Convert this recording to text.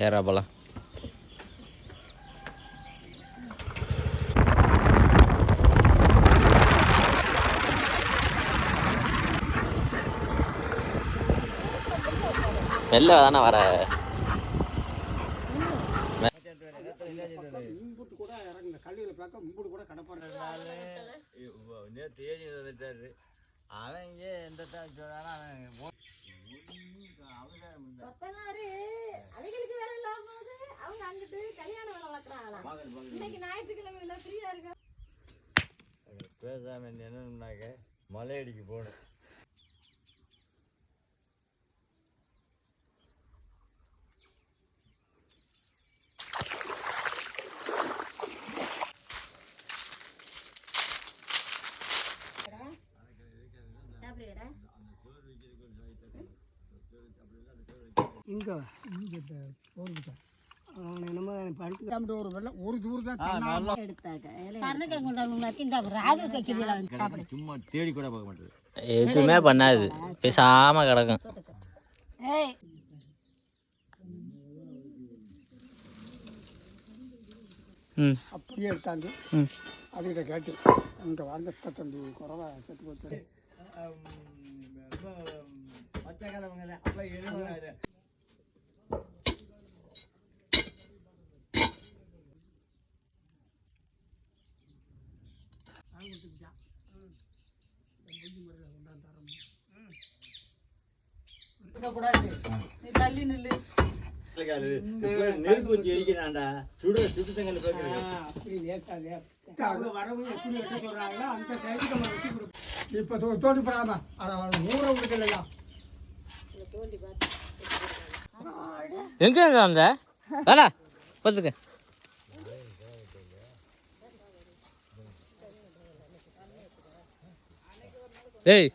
ஏறா போலாம். மெல்ல தானே வர. அவன் இங்கே எந்த பேசாம என்னன்னாக்க மலையடிக்கு போகணும். இங்கே ஒரு வெள்ளம் ஒரு தூரம் தான் சும்மா தேடி கூட பார்க்க மாட்டேது. எதுவுமே பண்ணாது, பேசாம கிடக்கும். அப்படியே எடுத்தாந்து அதுகிட்ட கேட்டு இங்கே வாழ்ந்த தம்பி குறவா செத்து போச்சு. நெருப்பு எரிக்கிறான்டா, சுடு சுடுதங்கல் இப்போ தோண்டி போடாம ஊரை விடுக்க இல்லையா? எங்க வந்த வேடா பார்த்துக்க. டேய்